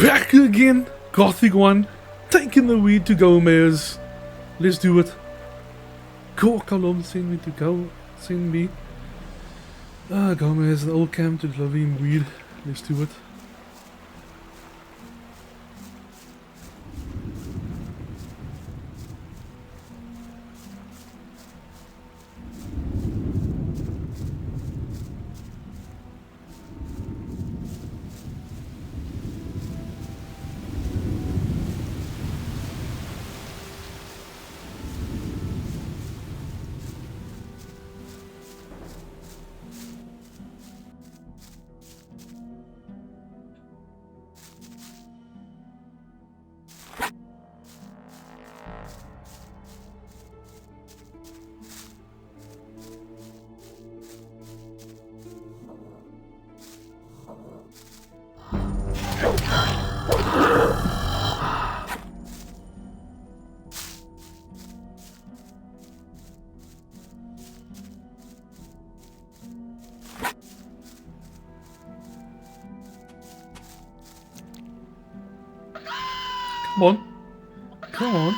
Back again, Gothic one, taking the weed to Gomez. Let's do it. Go, Colum, send me to go. Send me. Gomez, the old camp to loving weed. Let's do it. Come on. Come on.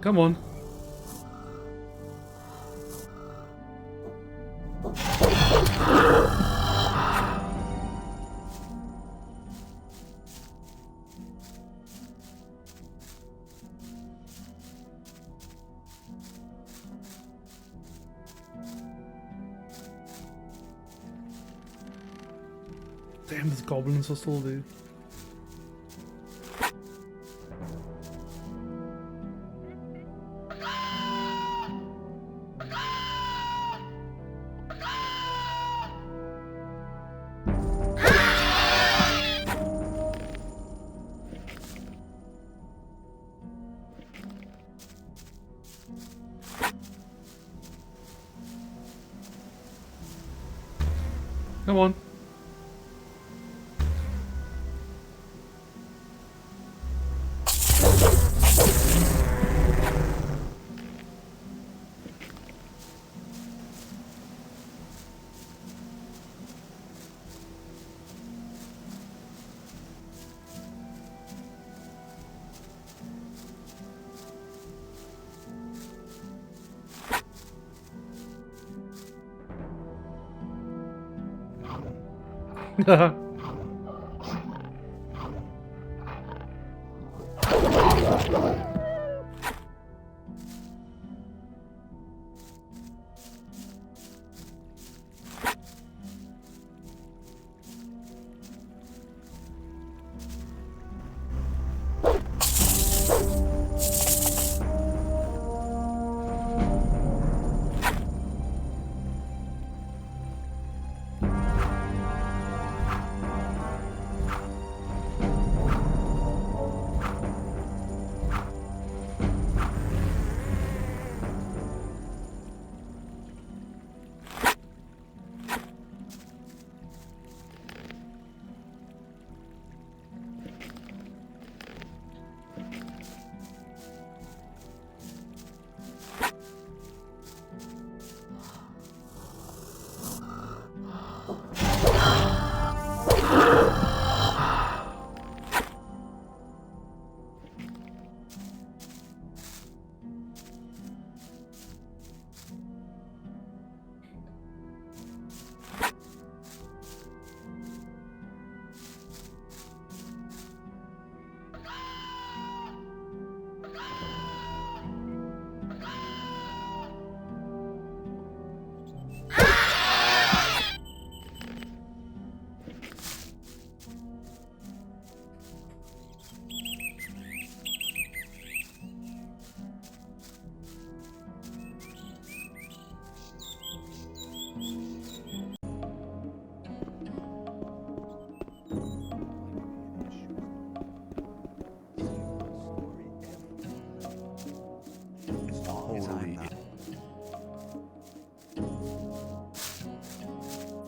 Come on. Damn, these goblins are still there. Come on.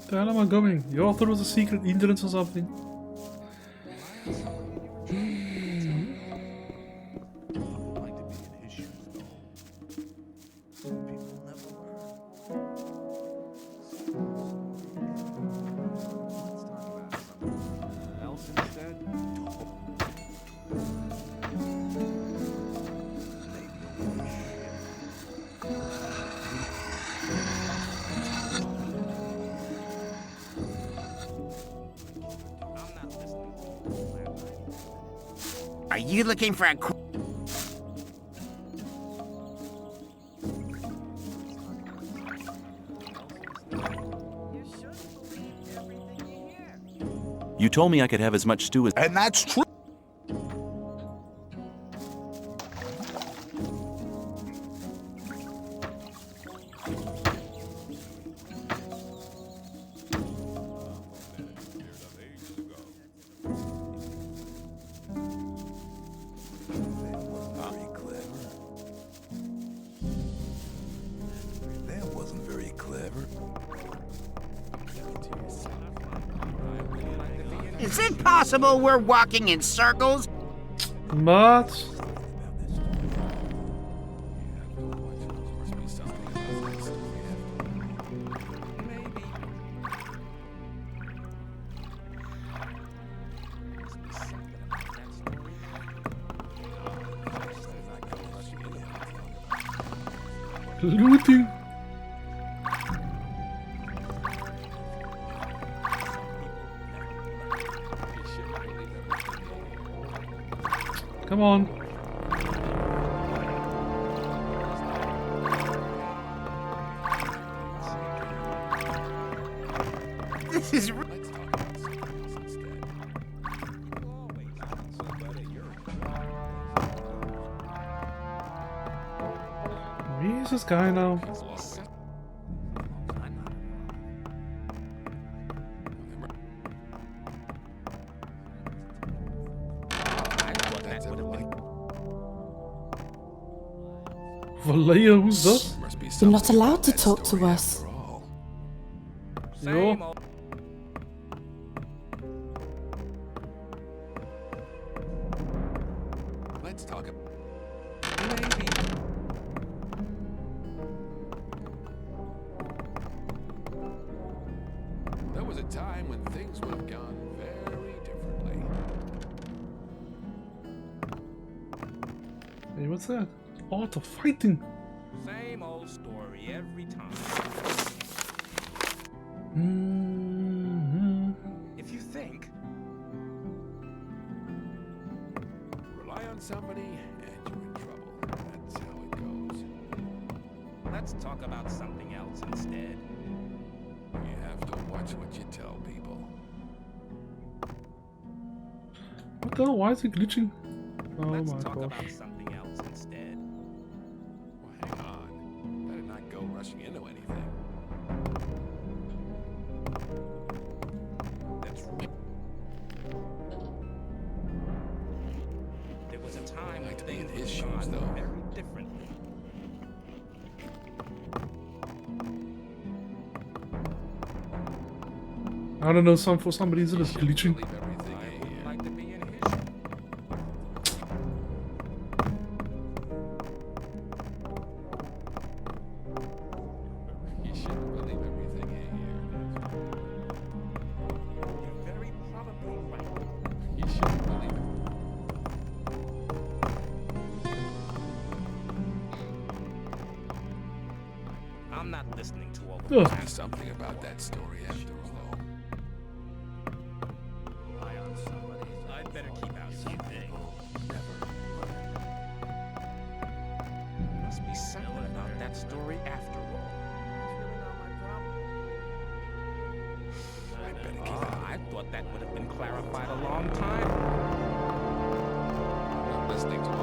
The hell am I going? You all thought it was a secret entrance or something? Are you looking for a You told me I could have as much stew as... And that's true. Is it possible we're walking in circles? But looting. Come on. This is Where is this guy now? Vallejo, who's that? You're not allowed to talk to us. Yo. Let's talk about... There was a time when things would have gone very differently. Hey, what's that? Art of fighting. Same old story every time. If you think, Rely on somebody and you're in trouble. That's how it goes. let's talk about something else instead. You have to watch what you tell people. What the hell? Why is it glitching? Oh Let's my talk gosh. about something else instead. Well, hang on. Better not go rushing into anything. That's right. There was a time when Like to be in things his were shoes, done though. very differently. I don't know, for some reason it's glitching. Leave everything I in would here. like to be in his shoes. You shouldn't leave everything in here. You're very probably right. You shouldn't leave it. I'm not listening to all Ugh. that. There's something about that story after all. I'd better keep out of your thing. Must be something about that story after all. I'd better keep out. I thought that would have been clarified a long time. I'm not listening to him.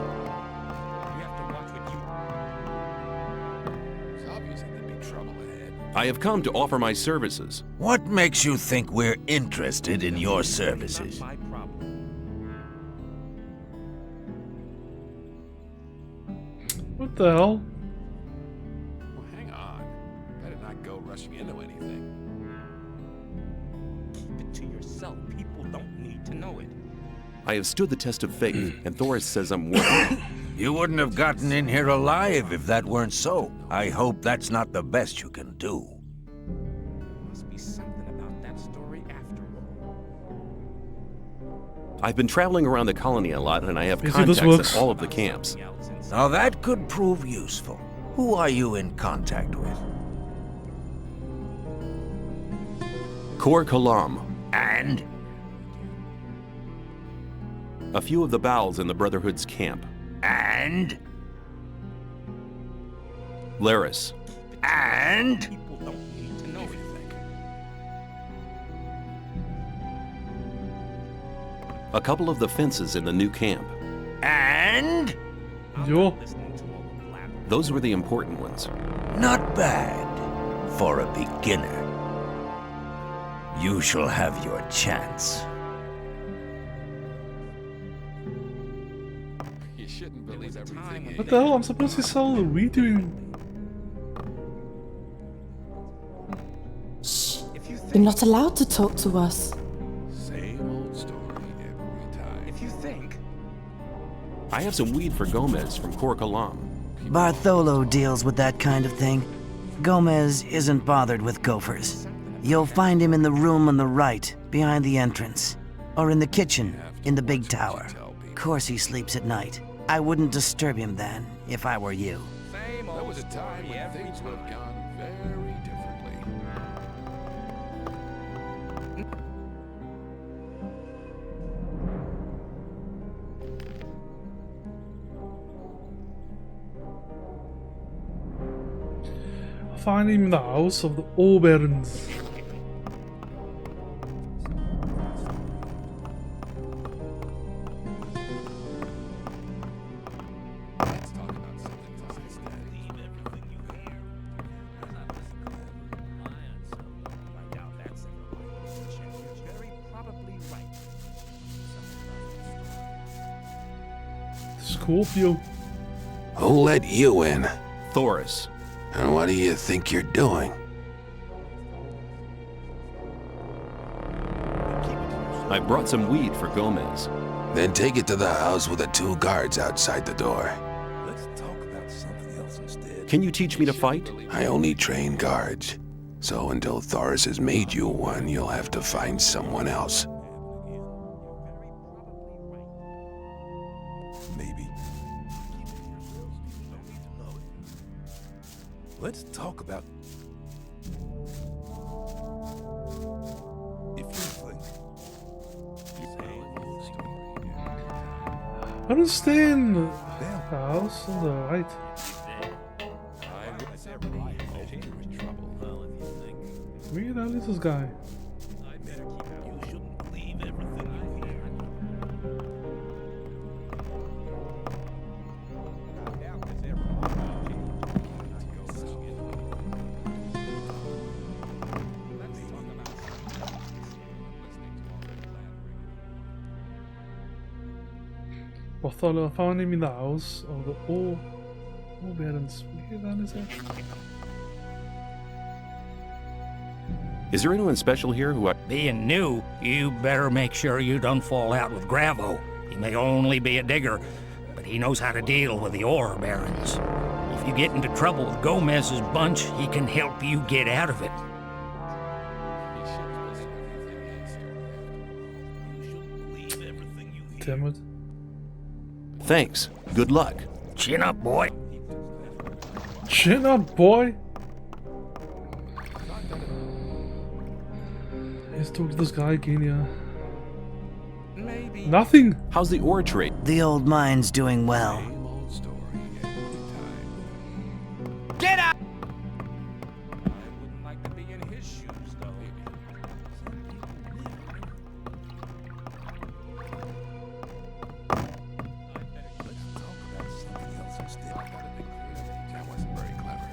You have to watch what you... It's obvious that there'd be trouble ahead. I have come to offer my services. What makes you think we're interested in your services? Not my problem. What the hell? Well, hang on. Better not go rushing into anything. it to yourself. People don't need to know it. I have stood the test of faith, and Thoris says I'm worth it. You wouldn't have gotten in here alive if that weren't so. I hope that's not the best you can do. Must be something about that story after all. I've been traveling around the colony a lot, and I have You see, this contacts works. at all of the camps. Else inside. Now that could prove useful. Who are you in contact with? Kor Kalam, And? a few of the Bowels in the Brotherhood's camp. And? Laris, And? People don't need to know it. a couple of the fences in the new camp. And? Jo. Listening to all the blabber. Those were the important ones. Not bad for a beginner. You shall have your chance. You shouldn't believe everything you What the hell? I'm supposed to sell the weed to you. Shh. If you think, You're not allowed to talk to us. Same old story every time. if you think, I have some weed for Gomez from Kor Kalam. Bartholo deals with that kind of thing. Gomez isn't bothered with gophers. You'll find him in the room on the right, behind the entrance. Or in the kitchen, in the big tower. Of course he sleeps at night. I wouldn't disturb him then, if I were you. same There old was a time story when every things would have time. gone very differently. Find him in the house of the Oberns. Let's talk about something else instead. I doubt that's ever likely to change. You're very probably right. Scorpio. Who let you in? Thoris, And what do you think you're doing? I brought some weed for Gomez. Then take it to the house with the 2 guards outside the door. Let's talk about something else instead. Can you teach me to fight? I only train guards. So until Thoris has made you one, you'll have to find someone else. Maybe. Let's talk about... If you think... I don't stay in the house on the right. Where the hell is this guy? Bartholo, I found him in the house of the Oberns. Where the hell is that? Is there anyone special here who I... Being new, you better make sure you don't fall out with Gravo. He may only be a digger, but he knows how to deal with the ore barons. If you get into trouble with Gomez's bunch, he can help you get out of it. Damn it. Thanks. Good luck. Chin up, boy. Chin up, boy! Let's talk to this guy again, yeah. Maybe. Nothing! How's the ore trade? The old mine's doing well. Same old story every time. Get out! I wouldn't like to be in his shoes, though. That wasn't very clever.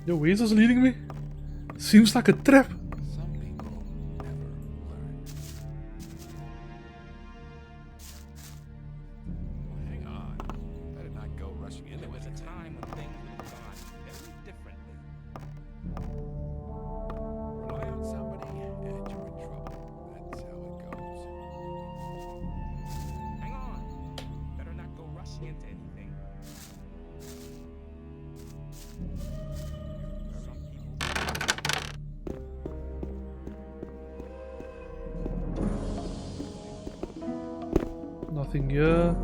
Yo, where's this leading me? Seems like a trap. Some people never learn. Well, hang on. Better not go rushing into There was a anything. time when things would have gone very differently. Rely on somebody and you're in trouble. That's how it goes. Hang on. Better not go rushing into anything. Some people Nothing here.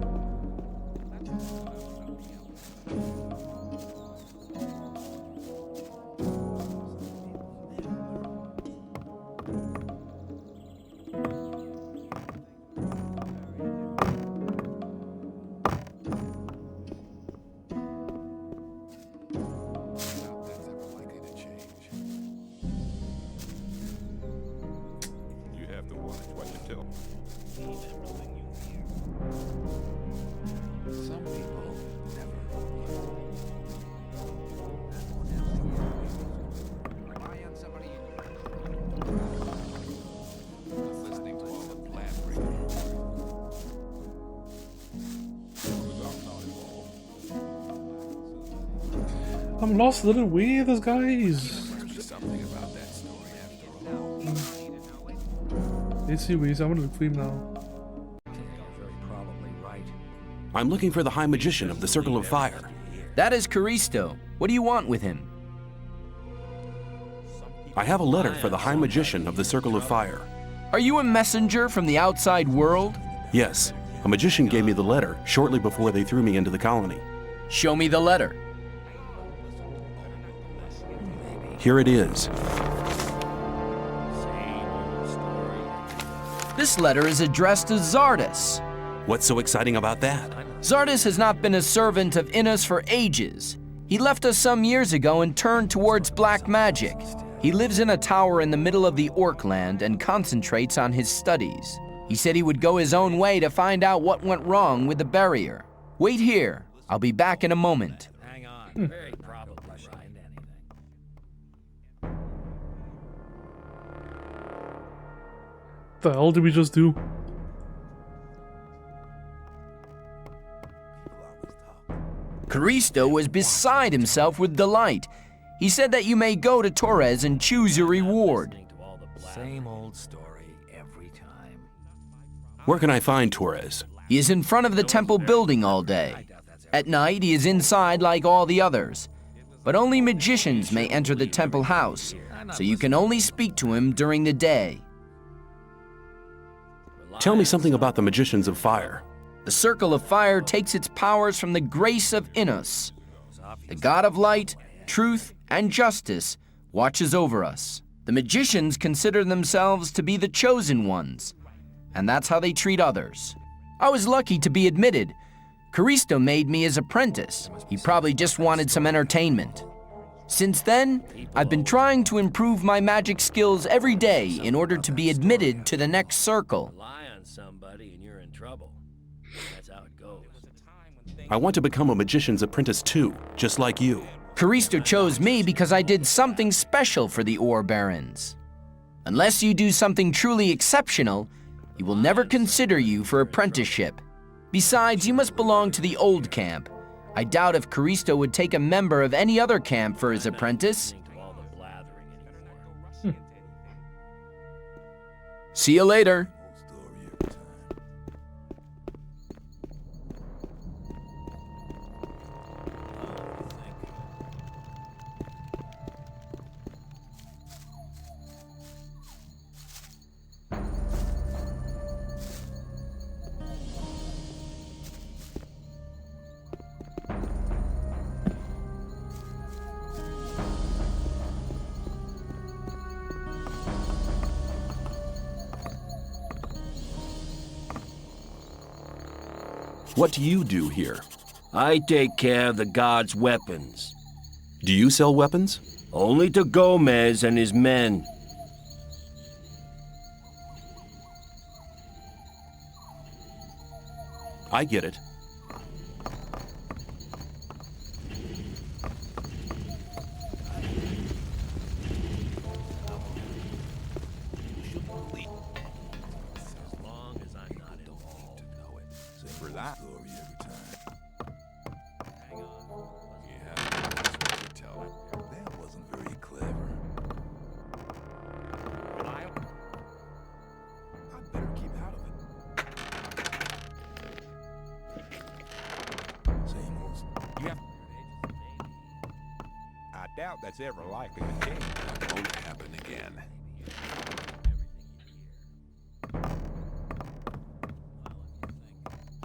Doubt that's ever likely to change. You have to watch what you tell me. Some people never learn. Rely on somebody Listening to all the blabbering. I'm not involved. I'm lost a little way, those guys. Must be something about that story after all. Let's see ways. I'm gonna look for him now. Very probably right. I'm looking for the High Magician of the Circle of Fire. That is Caristo. What do you want with him? I have a letter for the High Magician of the Circle of Fire. Are you a messenger from the outside world? Yes, a magician gave me the letter shortly before they threw me into the colony. Show me the letter. Here it is. This letter is addressed to Zardus. What's so exciting about that? Zardus has not been a servant of Innos for ages. He left us some years ago and turned towards black magic. He lives in a tower in the middle of the Orc land and concentrates on his studies. He said he would go his own way to find out what went wrong with the barrier. Wait here. I'll be back in a moment. Hang on. Very probably right. Anything. The hell did we just do? Caristo was beside himself with delight. He said that you may go to Torres and choose your reward. Same old story every time. Where can I find Torres? He is in front of the temple building all day. At night, he is inside like all the others. But only magicians may enter the temple house, so you can only speak to him during the day. Tell me something about the Magicians of Fire. The Circle of Fire takes its powers from the grace of Innos. The God of Light, Truth, and Justice watches over us. The magicians consider themselves to be the chosen ones, and that's how they treat others. I was lucky to be admitted. Caristo made me his apprentice. He probably just wanted some entertainment. Since then, I've been trying to improve my magic skills every day in order to be admitted to the next circle. Rely on somebody and you're in trouble. That's how it goes. I want to become a magician's apprentice too, just like you. Caristo chose me because I did something special for the Ore Barons. Unless you do something truly exceptional, he will never consider you for apprenticeship. Besides, you must belong to the old camp. I doubt if Caristo would take a member of any other camp for his apprentice. See you later. What do you do here? I take care of the god's weapons. Do you sell weapons? Only to Gomez and his men. I get it. for that story every time. Hang on. Yeah, to tell it. That wasn't very clever. I'd better keep out of it. Same old. You have. I doubt that's ever likely to change. That won't happen again.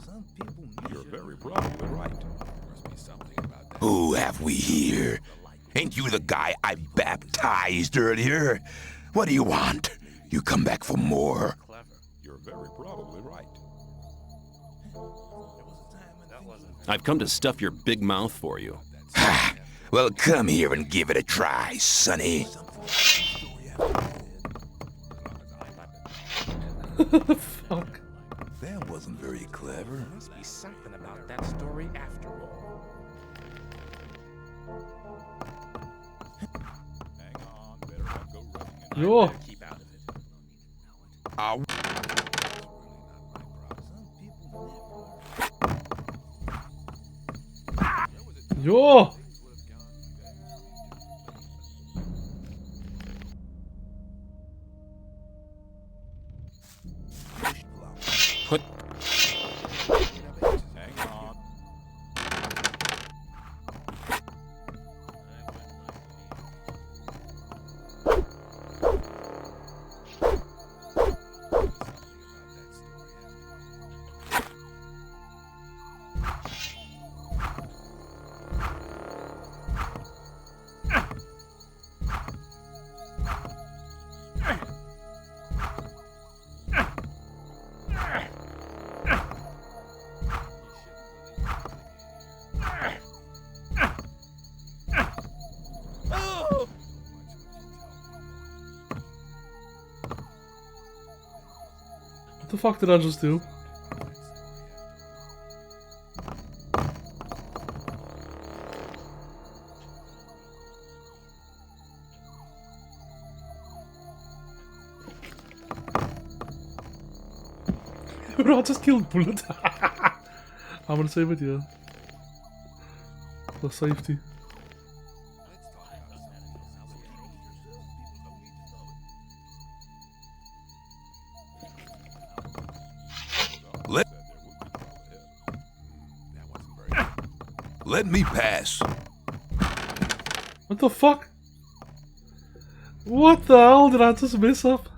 Some people. You're very probably right. There must be something about that. Who have we here? Ain't you the guy I baptized earlier? What do you want? You come back for more? You're very probably right. I've come to stuff your big mouth for you. Ha! Well, come here and give it a try, sonny. Fuck. That wasn't very clever. There must be something about that story after all. Hang on, better not go running. Jo. Keep out of it. Ow. Jo. Put... Hang on. What the fuck did I just do? Bro, I just killed Bullet. I'm gonna save it, yeah. For safety. Let me pass. What the fuck? What the hell did I just mess up?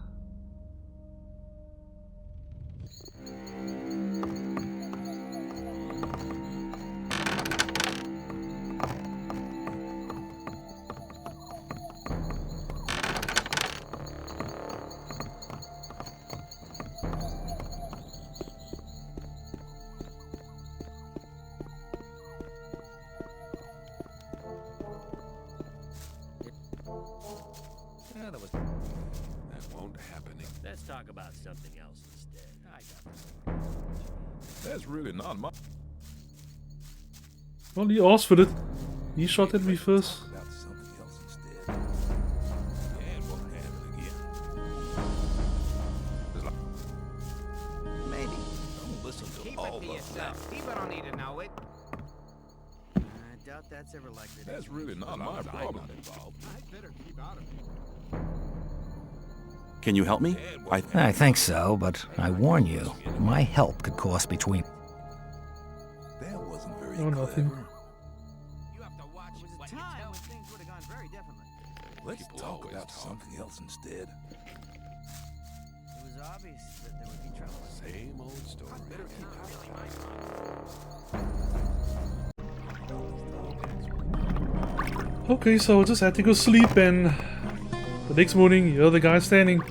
That won't happen. Let's talk about something else instead. I got That's really not much. Well, he asked for it. He shot at me first. About something else instead. And it won't happen again. Maybe. Don't listen to Keep all it to of yourself. that. People don't need to know it. I doubt that's ever likely to That's really not my problem. Involved. I'd better keep out of it. Can you help me? I think so, but I warn you, my help could cost between... That wasn't very Oh, nothing. clever. You have to watch it when you tell it. Things would have gone very differently. Let's talk about something else instead. It was obvious that there would be trouble. Same old story. I better keep out of it. Okay, so I just had to go sleep, and the next morning, you're the guy standing.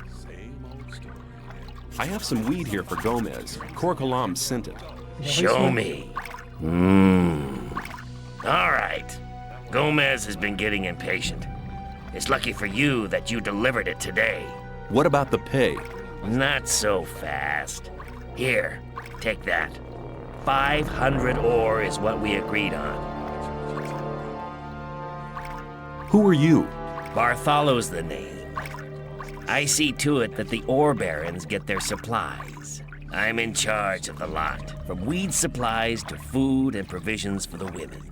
Same old story. I have some weed here for Gomez. Korkalam sent it. Show me. All right. Gomez has been getting impatient. It's lucky for you that you delivered it today. What about the pay? Not so fast. Here, take that. 500 ore is what we agreed on. Who are you? Bartholo's the name. I see to it that the ore barons get their supplies. I'm in charge of the lot, from weed supplies to food and provisions for the women.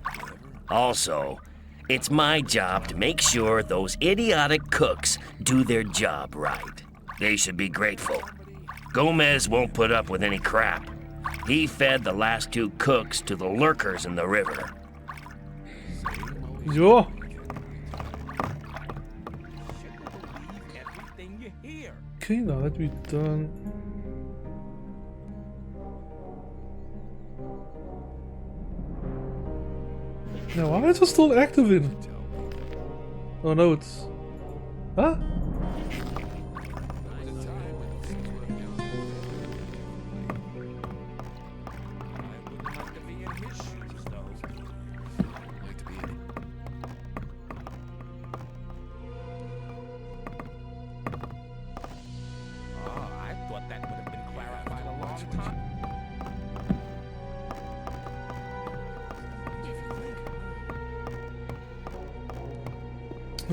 Also, it's my job to make sure those idiotic cooks do their job right. They should be grateful. Gomez won't put up with any crap. He fed the last 2 cooks to the lurkers in the river. Jo. Okay, now that we've done. Now, why is it still active in? Oh no, it's. Huh?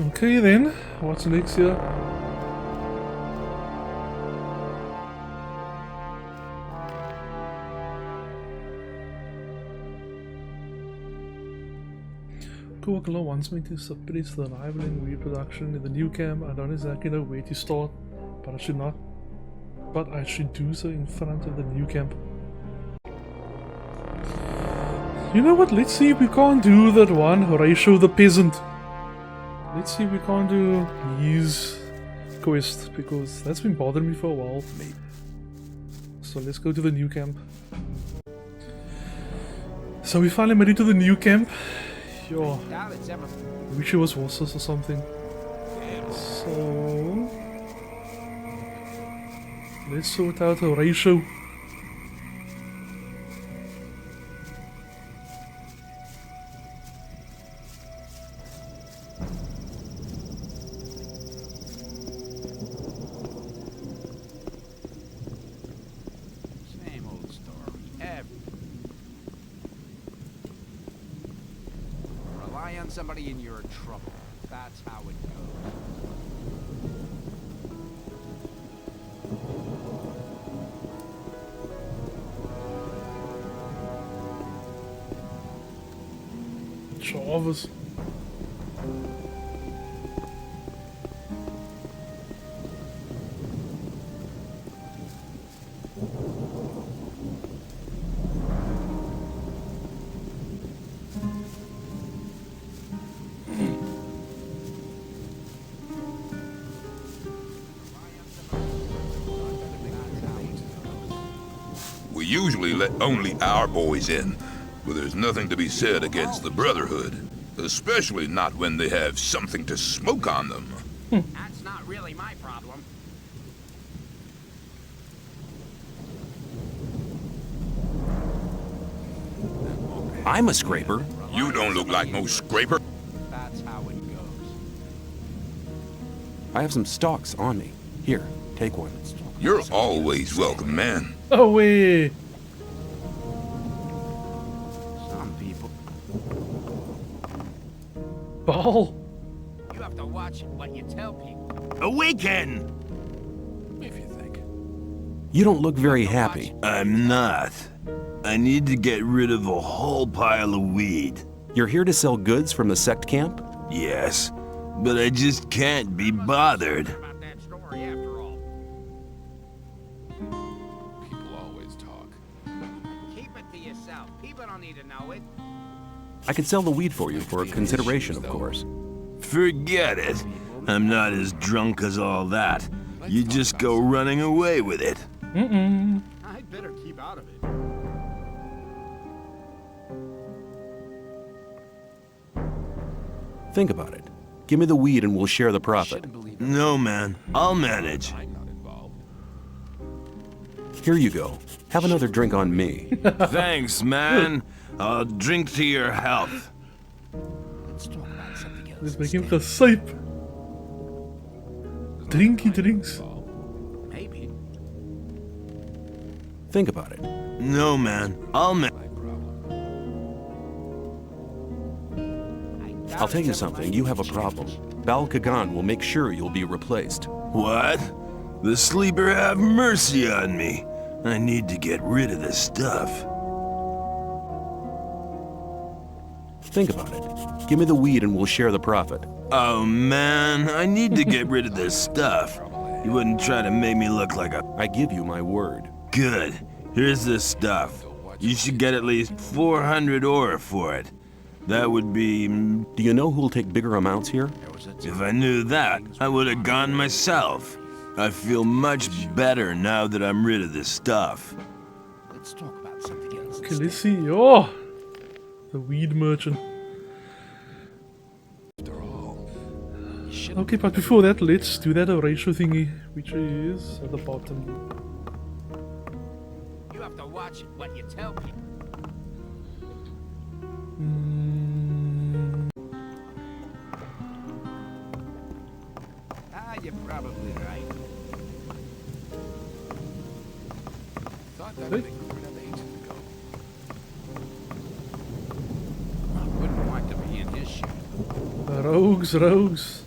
Okay then, what's next here? Coca-Cola wants me to suppress the rivaling weed production in the new camp. I don't exactly know where to start, but I should not. But I should do so in front of the new camp. You know what? Let's see if we can't do that one, Horatio the Peasant. Let's see if we can't do his quest, because that's been bothering me for a while. So let's go to the new camp. So we finally made it to the new camp. Yo, I wish it was horses or something. So let's sort out a ratio. Somebody in your trouble. That's how it goes. Chavez. We usually let only our boys in, but there's nothing to be said against the Brotherhood, especially not when they have something to smoke on them. That's not really my problem. I'm a scraper. You don't look like no scraper. That's how it goes. I have some stalks on me. Here, take one. You're always welcome, man. Oh wait. Some people. Ball. You have to watch what you tell people. Awaken! If you think. You don't look very happy. I'm not. I need to get rid of a whole pile of weed. You're here to sell goods from the sect camp? Yes, but I just can't be bothered. About that story after all. People always talk. Keep it to yourself. People don't need to know it. I could sell the weed for you for a consideration, of course. Forget it. I'm not as drunk as all that. You just go running away with it. I'd better keep out of it. Think about it. Give me the weed and we'll share the profit. No, man. I'll manage. I'm not involved. Here you go. Have another drink on me. Thanks, man. I'll drink to your health. Let's talk about something else. Let's make him gesuip. Drinky drinks. Maybe. Think about it. No, man. I'll manage. I I'll tell you something, you have a problem. Bal Kagan will make sure you'll be replaced. What? The sleeper have mercy on me. I need to get rid of this stuff. Think about it. Give me the weed and we'll share the profit. Oh man, I need to get rid of this stuff. You wouldn't try to make me look like a... I give you my word. Good. Here's this stuff. You should get at least 400 ore for it. That would be... Do you know who'll take bigger amounts here? If I knew that, I would have gone myself. I feel much better now that I'm rid of this stuff. Let's talk about something else. Okay, let's see. Oh! The weed merchant. Okay, but before that, let's do that ratio thingy, which is at the bottom. You have to watch what you tell people. You're probably right. Thought that had been cleared up ages ago. I wouldn't want to be in his shoes. Rogues.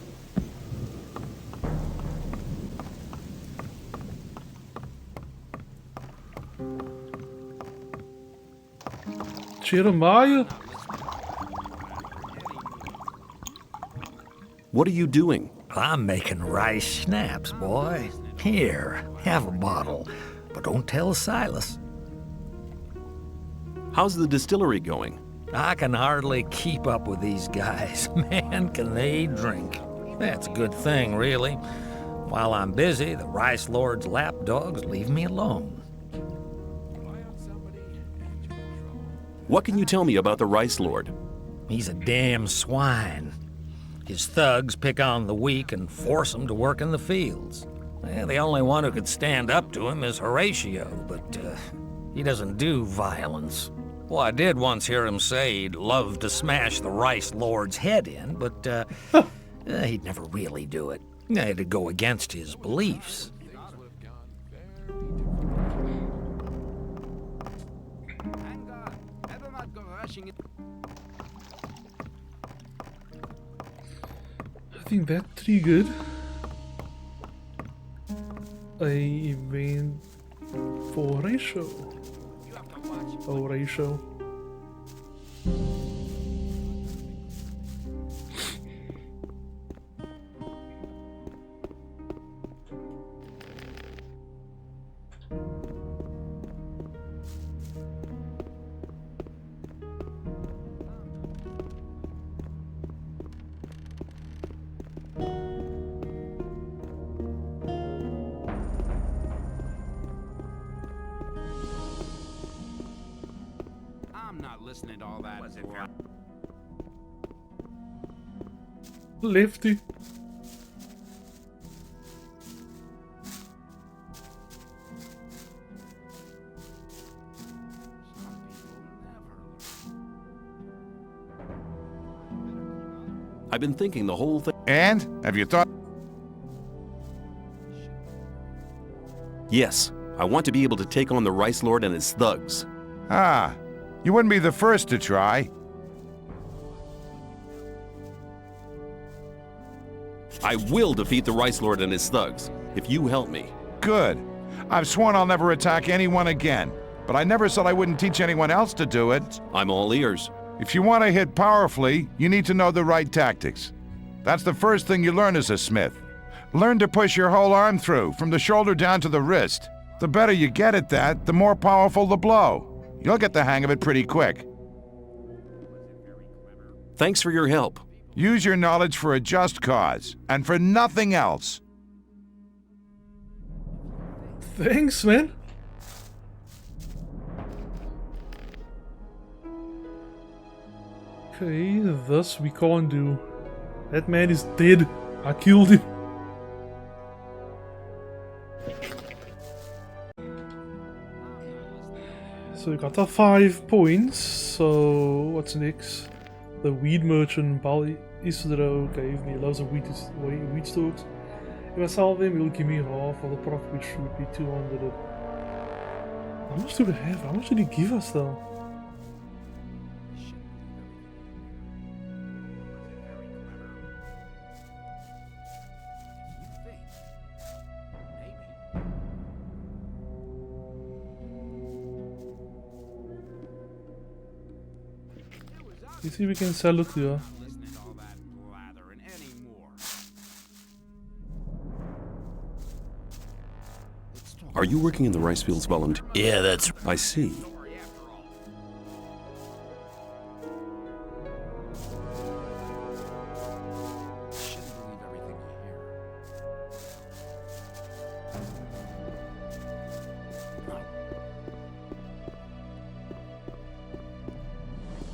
Jeremiah? What are you doing? I'm making rice schnapps, boy. Here, have a bottle. But don't tell Silas. How's the distillery going? I can hardly keep up with these guys. Man, can they drink. That's a good thing, really. While I'm busy, the Rice Lord's lapdogs leave me alone. What can you tell me about the Rice Lord? He's a damn swine. His thugs pick on the weak and force them to work in the fields. The only one who could stand up to him is Horatio, but he doesn't do violence. Well, I did once hear him say he'd love to smash the Rice Lord's head in, but he'd never really do it. It'd go against his beliefs. I think that triggered a event for Horatio. Oh, Horatio. I'm not listening to all that. Lefty. I've been thinking the whole thing. And? Have you thought? Yes, I want to be able to take on the Rice Lord and his thugs. Ah, you wouldn't be the first to try. I will defeat the Rice Lord and his thugs, if you help me. Good. I've sworn I'll never attack anyone again, but I never said I wouldn't teach anyone else to do it. I'm all ears. If you want to hit powerfully, you need to know the right tactics. That's the first thing you learn as a smith. Learn to push your whole arm through, from the shoulder down to the wrist. The better you get at that, the more powerful the blow. You'll get the hang of it pretty quick. Thanks for your help. Use your knowledge for a just cause, and for nothing else. Thanks, man. Okay, thus we can't do. That man is dead. I killed him. So we got our 5 points. So what's next? The weed merchant Bal Isidro gave me loads of weed stalks. If I sell them, he'll give me half of the profit, which would be 200. How much do we have? How much did he give us though? Let's see if we can sell it to her. Are you working in the rice fields volunteer? Yeah, that's... I see.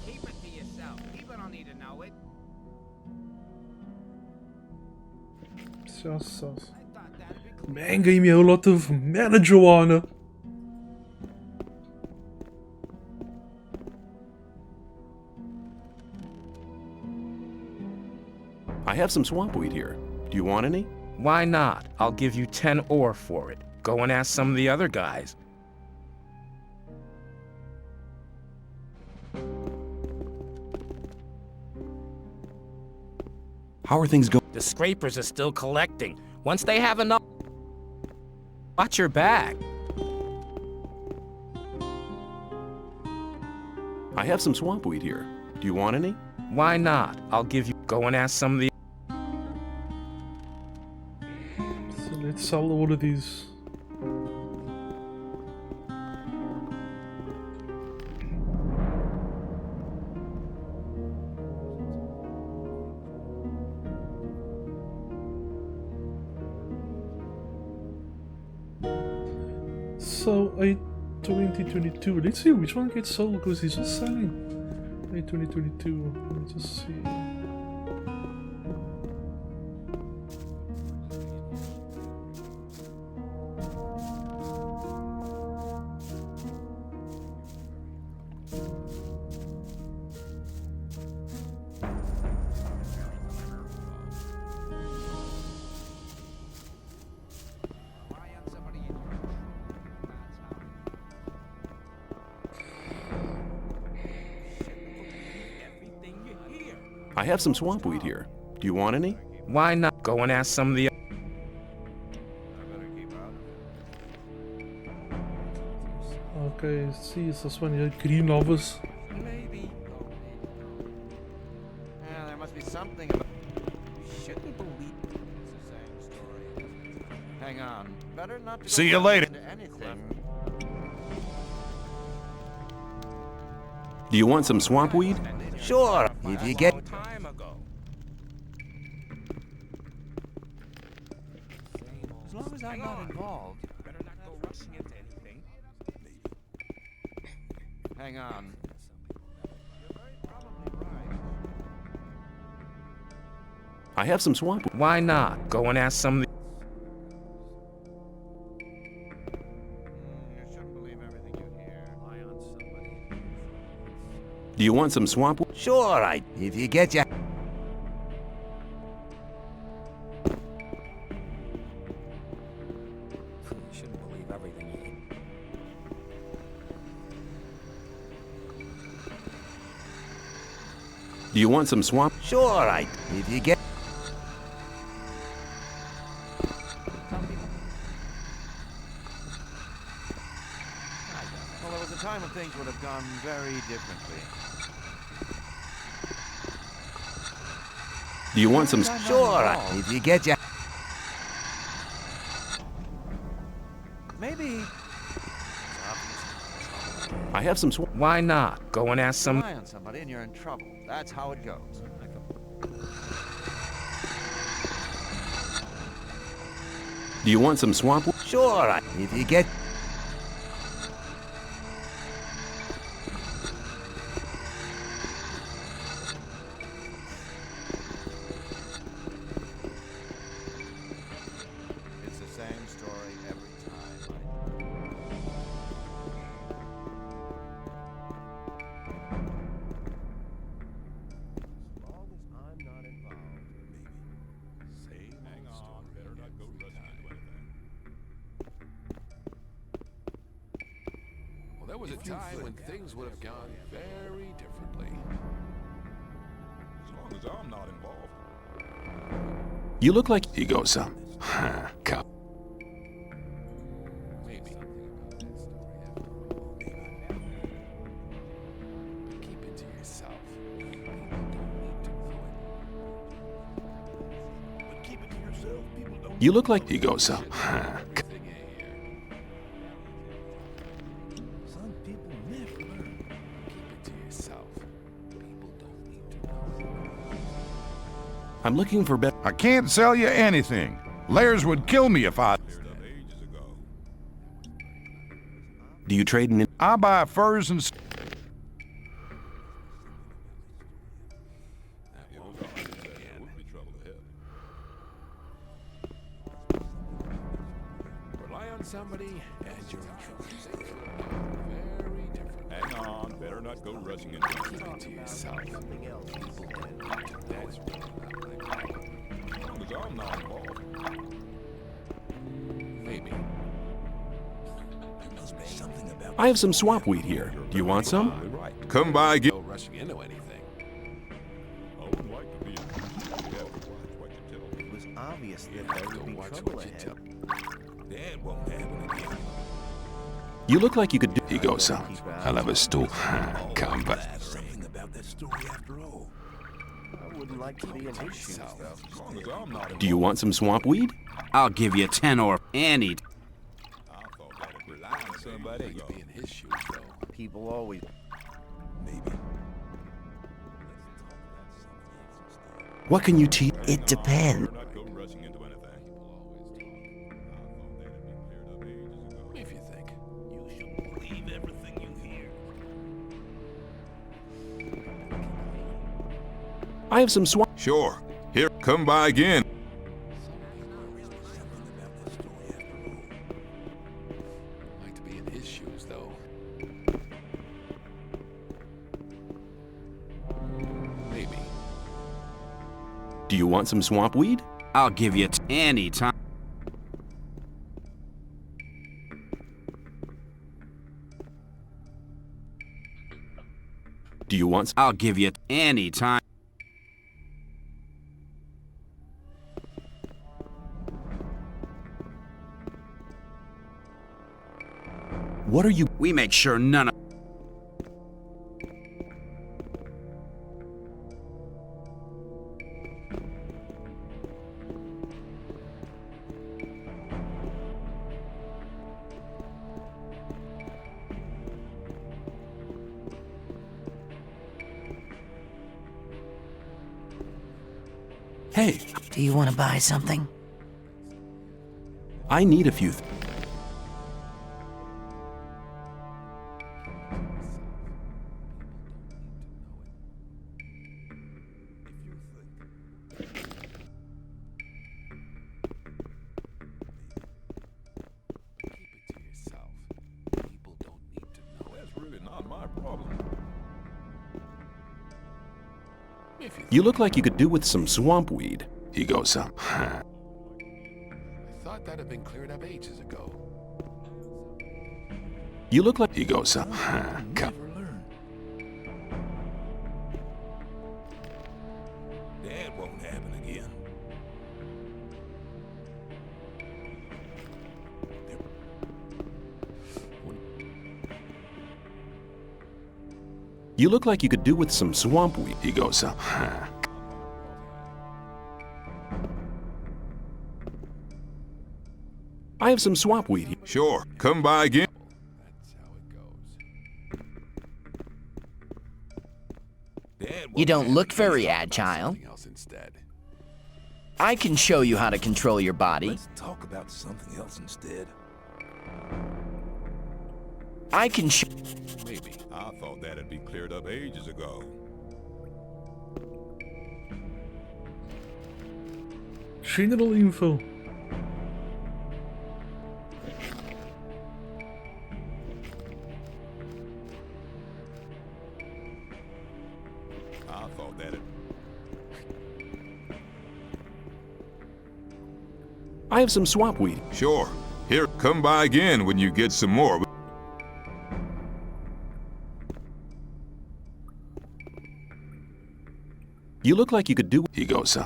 Keep it to yourself. People don't need to know it. Sus. Man gave me a lot of marijuana. I have some swamp weed here. Do you want any? Why not? I'll give you 10 ore for it. Go and ask some of the other guys. How are things going? The scrapers are still collecting. Once they have enough, watch your back. I have some swamp weed here. Do you want any? Why not? I'll give you... Go and ask some of the... So let's sell all of these. So, 2022. Let's see which one gets sold because he's just selling. 2022. Let's just see. I have some swamp weed here. Do you want any? Why not? Go and ask some of the... Okay, see, it's this one here, green lovers. Maybe. Yeah, there must be something about... You shouldn't believe it's the same story. Hang on. Better not to See you later. Anything. Do you want some swamp weed? Sure, if you get... Time ago. As long as I'm not involved. Better not go rushing into anything. Hang on. You're very probably right. I have some swamp weed. Why not? Go and ask some of the... You shouldn't believe everything you hear. Rely on somebody. Do you want some swamp weed? Sure, if you get ya. You shouldn't believe everything you hear. Do you want some swamp? Sure, if you get... Well, there was a time when things would have gone very differently. Do you want some? Sure, if you get ya. Maybe. I have some swamp. Why not? Go and ask some... Rely on somebody and you're in trouble. That's how it goes. Do you want some swamp? Sure, if you get... It's the same story every time. As long as I'm not involved, maybe. Hang on, better not go rushing into anything. Well, there was a time when things would have gone very differently. As long as I'm not involved. You look like He goes some. Cop. Maybe. Keep it to yourself. You look like... He goes, Some people never learn. Keep it to yourself. People don't need to know. I'm looking for better... I can't sell you anything. Layers would kill me if I... Do you trade in... I buy furs and... Rely on somebody and you're in trouble. Very different. Hang on, better not go rushing into Keep it to yourself. Something else. People don't need to know. That's right. As long as I'm not involved. Maybe. There must be something about I have some swamp weed here. Do you want some? Come by again. No rushing into anything. I would like to be a... You have to watch what you tell me. It was obvious that You there have to would be watch trouble what you ahead. tell. that won't happen again. You look like you could do... He goes, I'll have a stool. Come back. Something about that story after all. I wouldn't like to be in his shoes, though. As long as I'm not Do you want some swamp weed? I'll give you 10 or any. I thought that'd rely on somebody. You'd be in his shoes, though. People always. Maybe. What can you teach? It depends. Better not go rushing into anything. If you think. You should believe everything you hear. I have some swamp... Sure. Here, come by again. Something about that story after all. Like to be in his shoes, though. Maybe. Do you want some swamp weed? I'll give you any time. Do you want... I'll give you any time. What are you... We make sure none of... Hey, Do you want to buy something? I need a few... Keep it to yourself. People don't need to know. That's really not my problem. If you You look like you could do with some swamp weed. He goes, I thought that had been cleared up ages ago. You look like... He goes, come. Never learn. That won't happen again. You look like you could do with some swamp weed. He goes, I have some swamp weed here. Sure. Come by again. That's how it goes. That You won't don't happen look very About agile. something else instead. I can show you how to control your body. Let's talk about something else instead. I can show... Maybe. I thought that'd be cleared up ages ago. General info. I thought that'd... I have some swamp weed. Sure. Here, come by again when you get some more. You look like you could do... he goes, So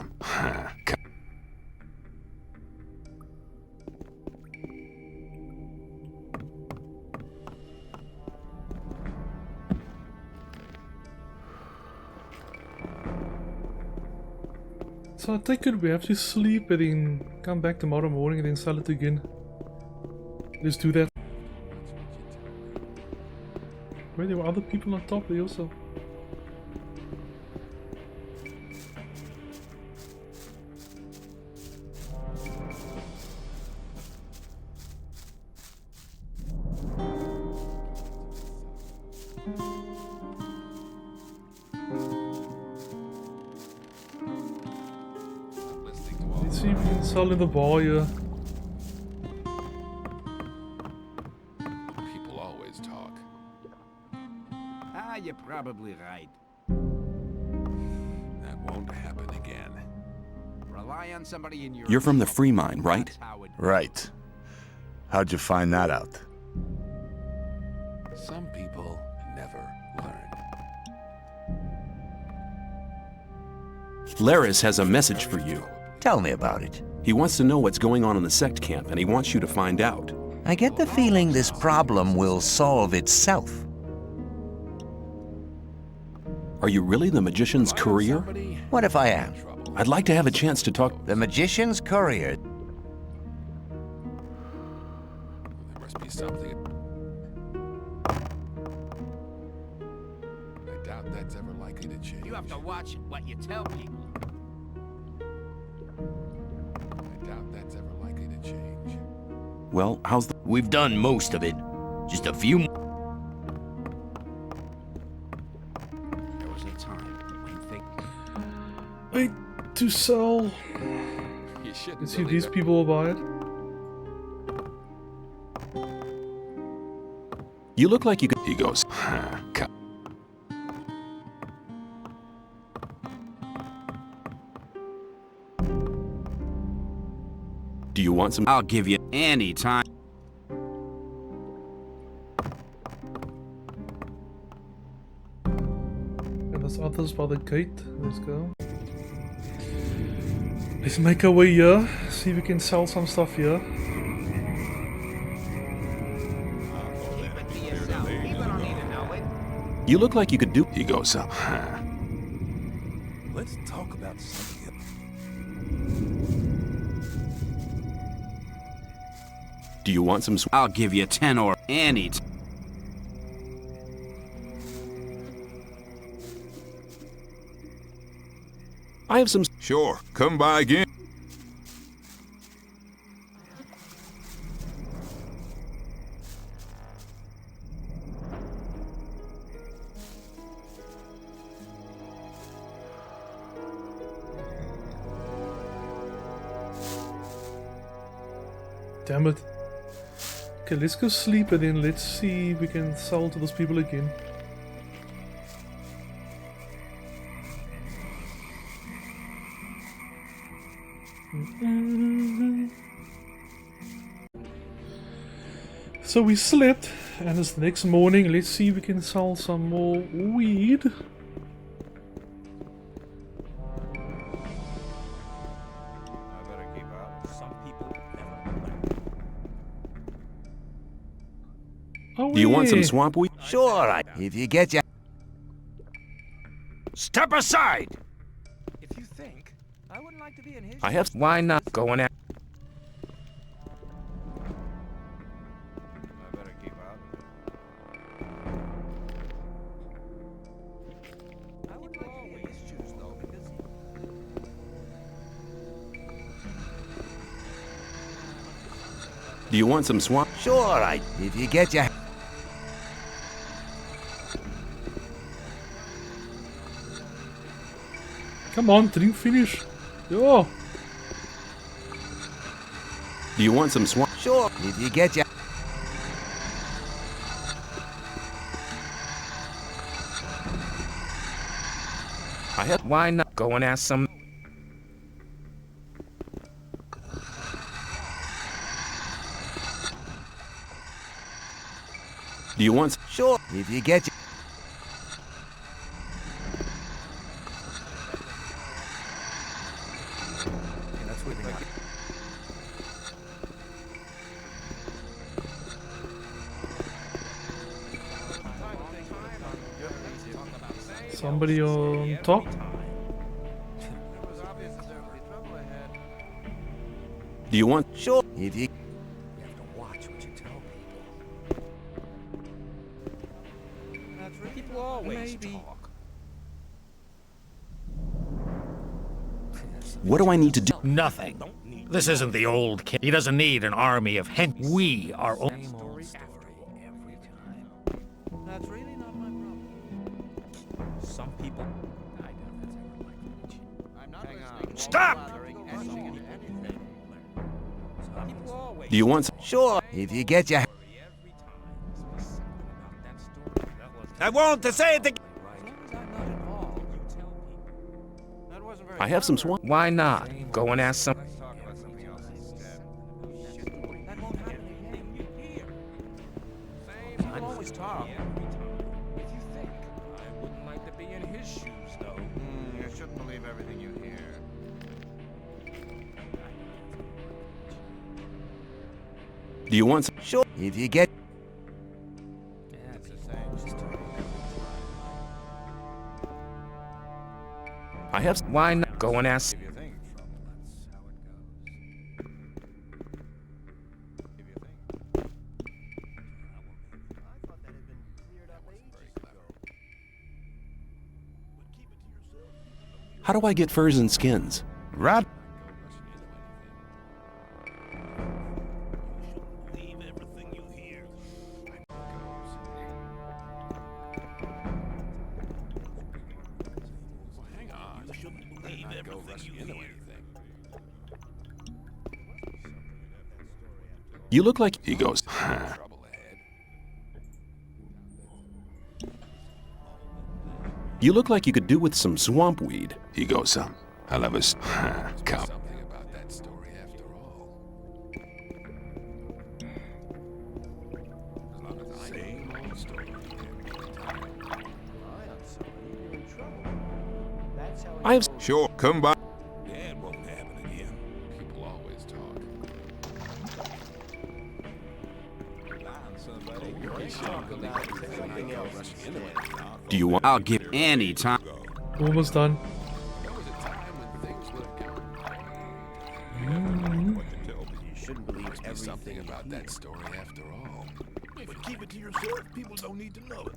I take it we have to sleep within come back tomorrow morning and then sell it again. Let's do that. Wait, there were other people on top there also. Let's see if we can sell in the bar here. People always talk. Ah, you're probably right. That won't happen again. Rely on somebody in your... You're from the free mine, right? Right. How'd you find that out? Some people never learn. Laris has a message for you. Tell me about it. He wants to know what's going on in the sect camp, and he wants you to find out. I get the feeling this problem will solve itself. Are you really the magician's courier? What if I am? I'd like to have a chance to talk. The magician's courier. There must be something. I doubt that's ever likely to change. You have to watch what you tell people. I doubt that's ever likely to change. Well, how's the... We've done most of it. Just a few more. There was a time when things... Wait, to sell. You shouldn't Let's see if believe these it. people will buy it. You look like you could... He goes, Do you want some... I'll give you any time. And there's others by the gate. Let's go. Let's make our way here. See if we can sell some stuff here. You look like you could do... He goes, Let's talk about something else. Do you want some... I'll give you 10 or any. I have some... Sure, come by again. Damn it. Okay, let's go sleep and then let's see if we can sell to those people again. So we slept, and it's the next morning. Let's see if we can sell some more weed. Do you want some swamp weed? Sure, if you get your... Step aside! If you think, I wouldn't like to be in his... I have... Why not going out? I better keep out. I would always choose though, because... Do you want some swamp? Sure, if you get your... Come on, drink finish. Yo. Do you want some swamp? Sure, if you get your... I have... Why not go and ask some... Do you want... Sure, if you get your... Somebody on top? Do you want? Sure. If you You have to watch what you tell people. That's right. People always talk. What do I need to do? Nothing. This isn't the old kid. He doesn't need an army of hen. We are all. Same old story every time. That's really not my problem. Some people. I doubt that's ever likely. I'm not listening. Stop! Do you want? Sure. If you get your. I want to say it again. I have some swamp. Why not? Go and ask some. People always talk. If you think. I wouldn't like to be in his shoes, though. You shouldn't believe everything you hear. Do you want? Sure. If you get. Yeah, it's the same story. I have. Why not? Go and ask. If you think. That's how it goes. If you think. I thought that had been cleared up ages ago. But keep it to yourself. How do I get furs and skins? Rat. You look like. He goes, You look like you could do with some swamp weed. He goes, I'll have a come. Something about that story after all. As long as I same old story every time. You're in trouble. That's how I have. Sure, come by. Yeah, it won't happen again. People always talk. Do you want? I'll give any time. Almost done. There was a time when things would have gone. What to tell me. You shouldn't believe Must be something about that story after all. But keep it to yourself. People don't need to know it.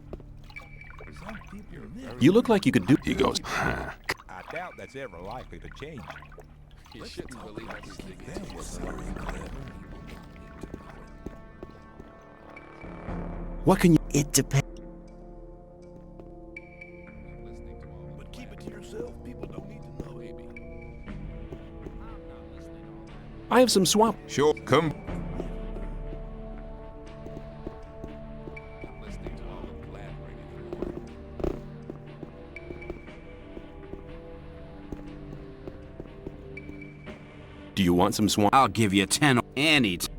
Some people live. You look like you could do. He goes, I doubt that's ever likely to change. You shouldn't believe everything. That was very clever. What can you? It depends. But keep it to yourself. People don't need to know. Maybe. I have some swamp. Sure, come. I'm listening to all the blabbering anymore. Do you want some swamp? I'll give you 10 any time.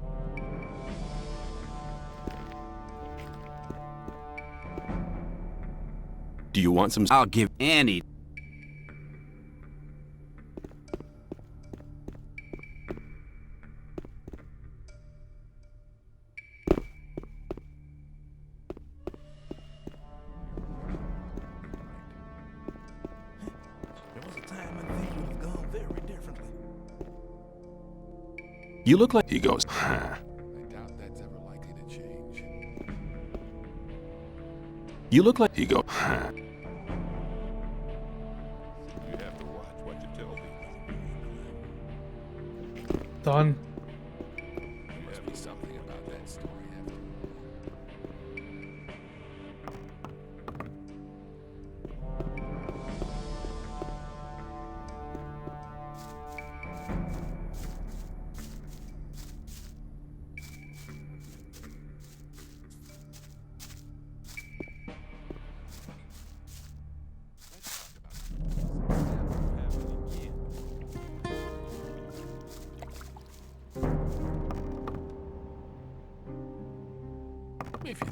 Do you want some? I'll give any. There was a time when things would have gone very differently. You look like. he goes, I doubt that's ever likely to change. You look like. he goes, You have to watch what you tell people. Done. There must be something about that story after all.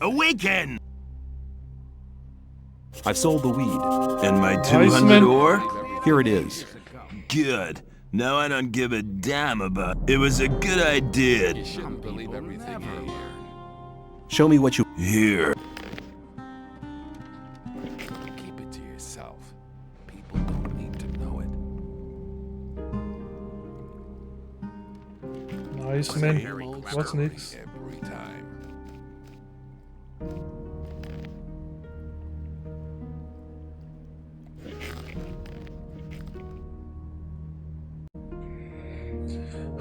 Awaken! I've sold the weed. And my Nice, 200 man. ore? Here it is. Good. Now I don't give a damn about. It was a good idea. You shouldn't believe everything you hear. Show me what you. Here. Keep it to yourself. People don't need to know it. What's next? Every time.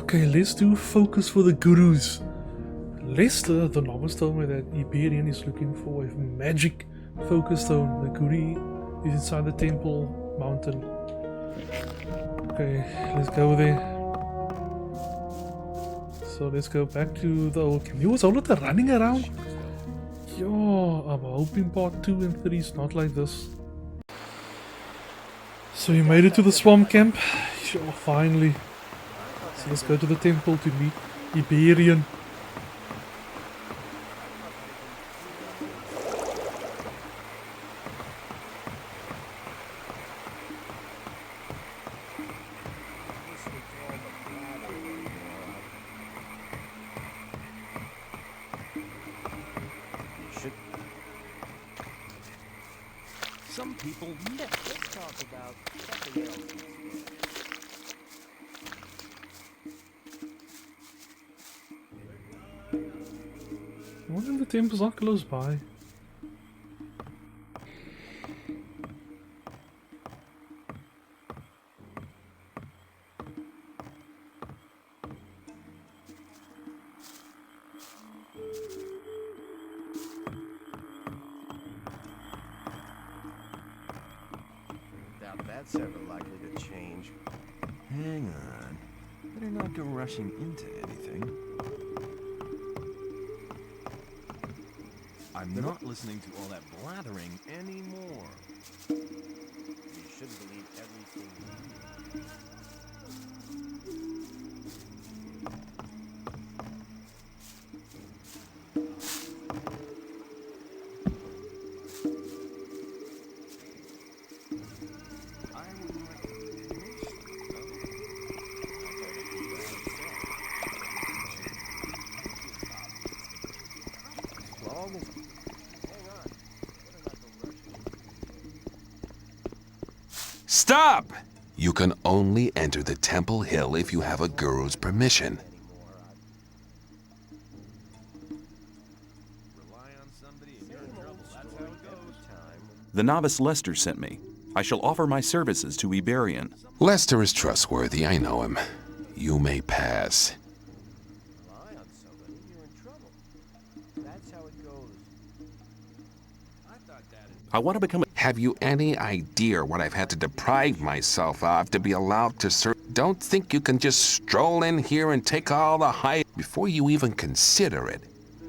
Okay, let's do focus for the gurus. Lester, the novice, told me that Iberian is looking for a magic focus stone. The guru is inside the temple mountain. Okay, let's go there. So let's go back to the old camp. He was all of the running around. Yo, I'm hoping part 2 and 3 is not like this. So you made it to the swamp camp. Yo, finally. So let's go to the temple to meet Iberian. Some people let's talk about something else. I wonder if the temple's not close by. That's ever likely to change. Hang on. Better not go rushing into anything. I'm not listening to all that blathering anymore. You shouldn't believe everything you hear. Stop! You can only enter the Temple Hill if you have a guru's permission. The novice Lester sent me. I shall offer my services to Iberian. Lester is trustworthy, I know him. You may pass. Rely on somebody, you're in trouble. That's how it goes. I thought that I want to become a... Have you any idea what I've had to deprive myself of to be allowed to serve? Don't think you can just stroll in here and take all the hype before you even consider it.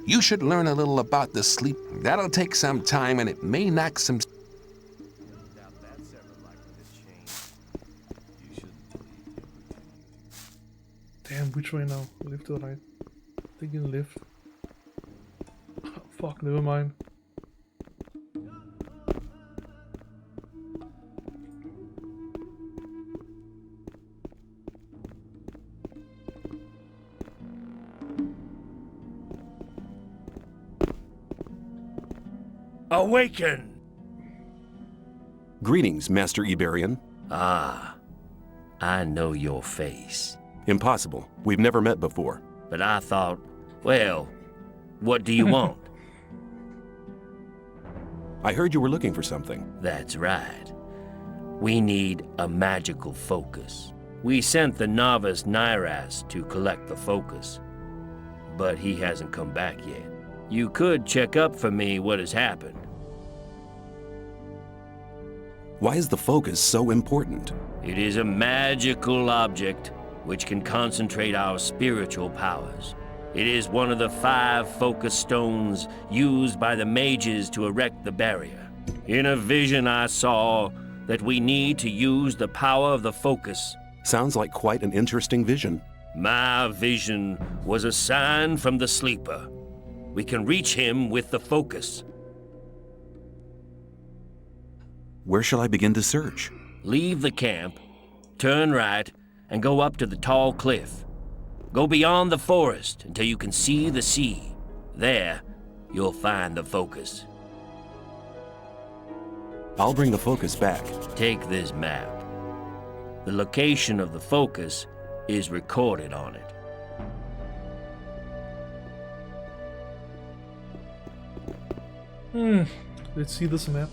You should learn a little about the sleep. That'll take some time and it may knock some... Damn, which way now? Left or right? Thinking left. Fuck, never mind. Awaken! Greetings, Master Iberian. Ah, I know your face. Impossible. We've never met before. But I thought, well, what do you want? I heard you were looking for something. That's right. We need a magical focus. We sent the novice Nairas to collect the focus, but he hasn't come back yet. You could check up for me what has happened. Why is the focus so important? It is a magical object which can concentrate our spiritual powers. It is one of the 5 focus stones used by the mages to erect the barrier. In a vision I saw that we need to use the power of the focus. Sounds like quite an interesting vision. My vision was a sign from the sleeper. We can reach him with the focus. Where shall I begin to search? Leave the camp, turn right, and go up to the tall cliff. Go beyond the forest until you can see the sea. There, you'll find the focus. I'll bring the focus back. Take this map. The location of the focus is recorded on it. Let's see this map.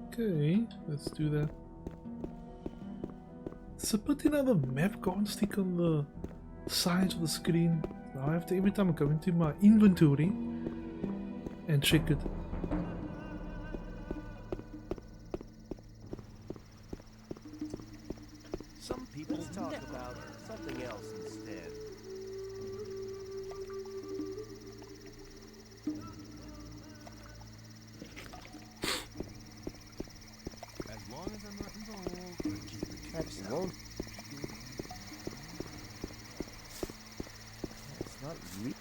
Okay, let's do that. It's a pity now the map can't stick on the sides of the screen. Now I have to, every time I go into my inventory and check it. Some people talk about something else instead. As long as I'm not involved, keep it to That's yourself. won't. It's not real.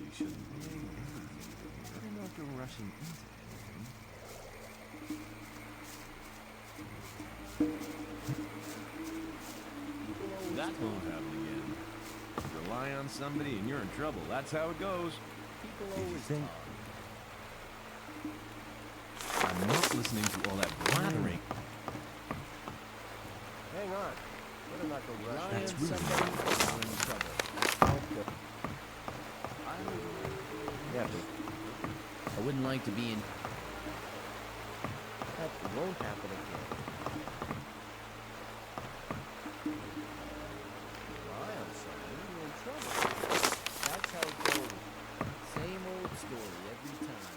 You shouldn't be angry. You're not rushing into anything. That won't happen again. Rely on somebody and you're in trouble. That's how it goes. People always think talk. I'm not listening to all that blathering. Hang on. Better not go rush. That's rude. You're in trouble. That's how it goes. Yeah, but I wouldn't like to be in. That won't happen again. Rely on someone, you're in trouble. That's how it goes. Same old story every time.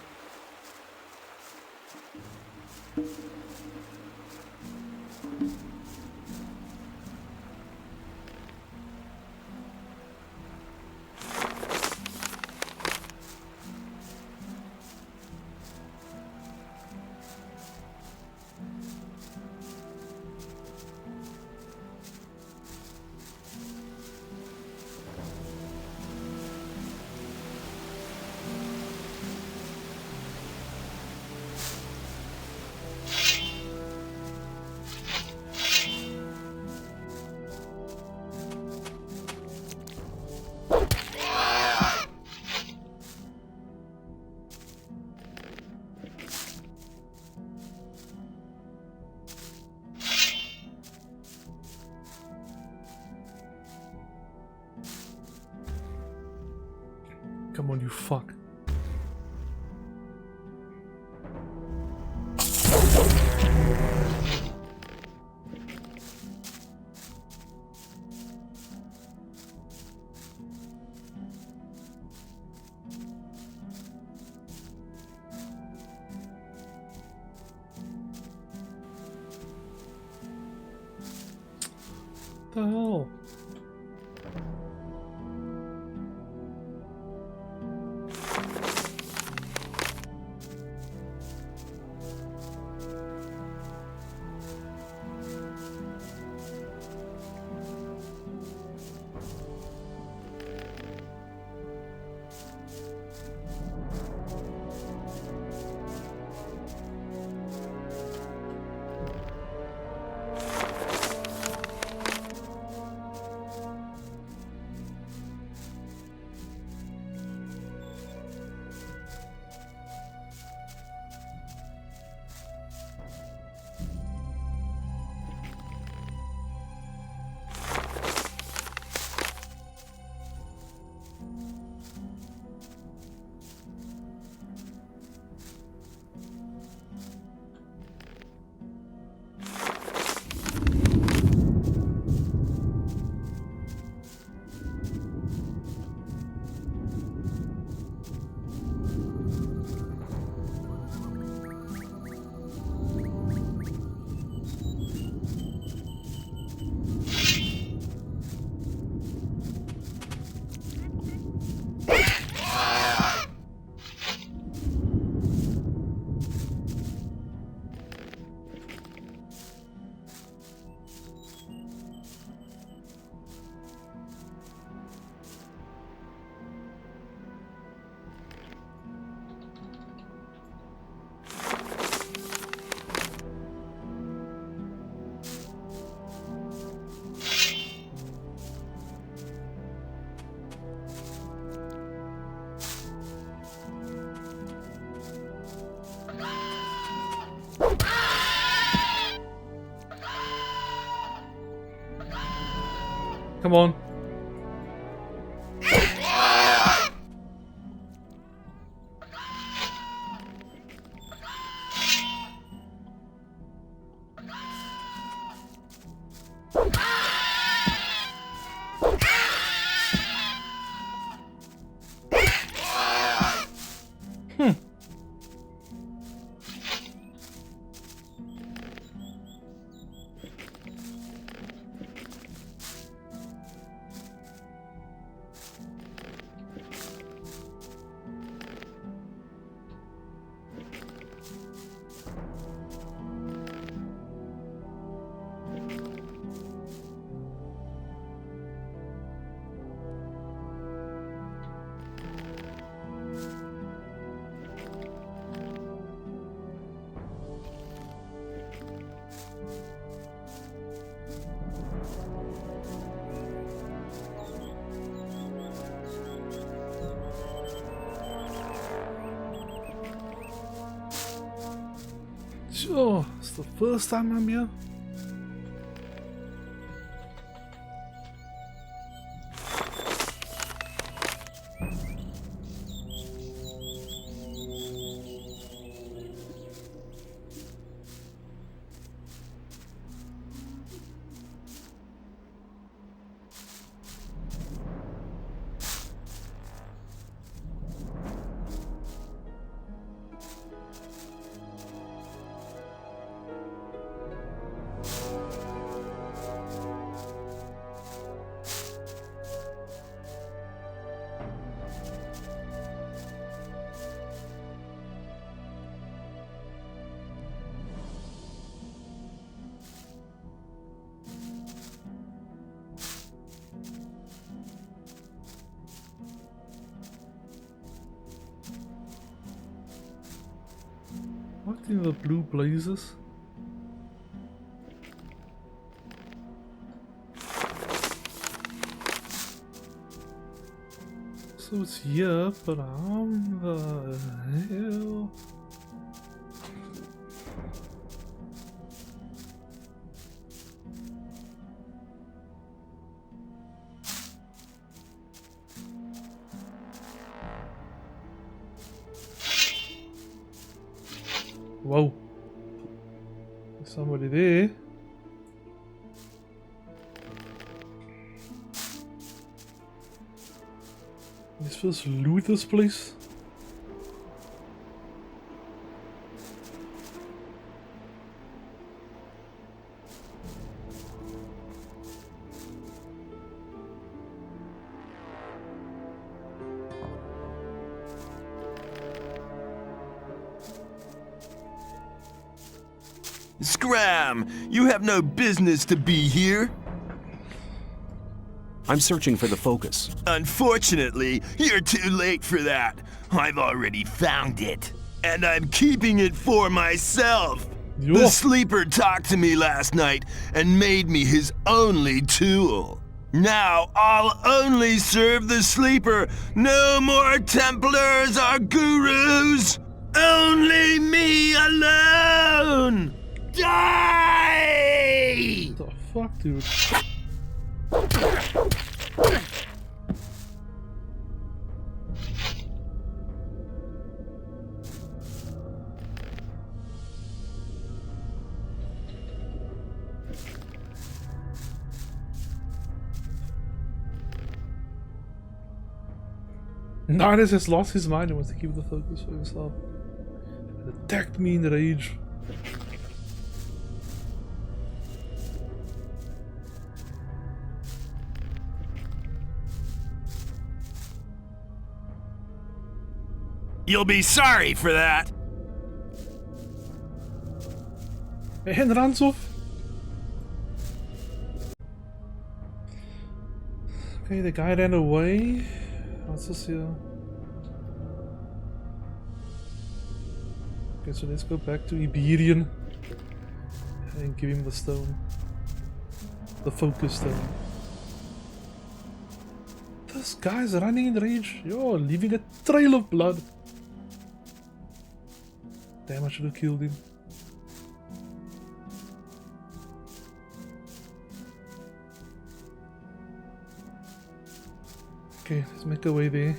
Come on, you fuck. What the hell? Come on. Oh, it's the first time I'm here. What in the blue blazes? So it's here, but how the hell? Whoa. There's somebody there. Let's first loot this place. Scram! You have no business to be here. I'm searching for the focus. Unfortunately, you're too late for that. I've already found it. And I'm keeping it for myself. The sleeper talked to me last night and made me his only tool. Now I'll only serve the sleeper. No more Templars or gurus. Only me alone. Die! What the fuck, dude? Nardis has lost his mind and wants to keep the focus for himself. It attacked me in rage. You'll be sorry for that. And runs off. Okay, the guy ran away. What's this here? Okay, so let's go back to Iberian and give him the stone. The focus stone. This guy's running in rage. Yo, leaving a trail of blood. Damn, I should have killed him. Okay, let's make our way there.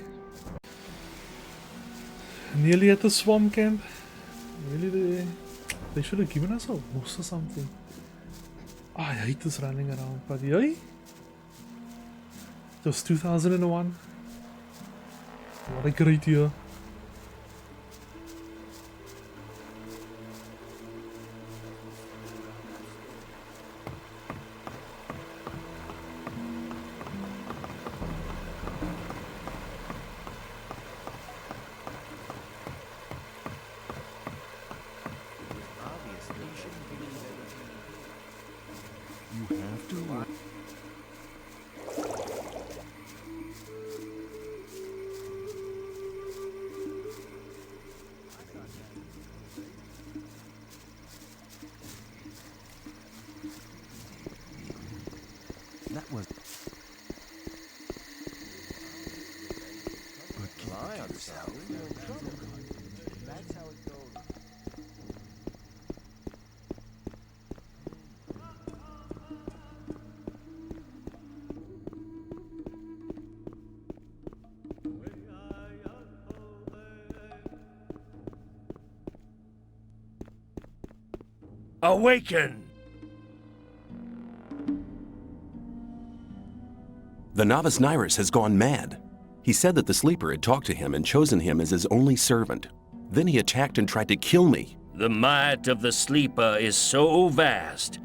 Nearly at the swamp camp. Really there. They should have given us a horse or something. Oh, I hate this running around, but yay! It was 2001. What a great year. That was. Lie on yourself. That's how it goes. Awaken! The novice Nyrus has gone mad. He said that the sleeper had talked to him and chosen him as his only servant. Then he attacked and tried to kill me. The might of the sleeper is so vast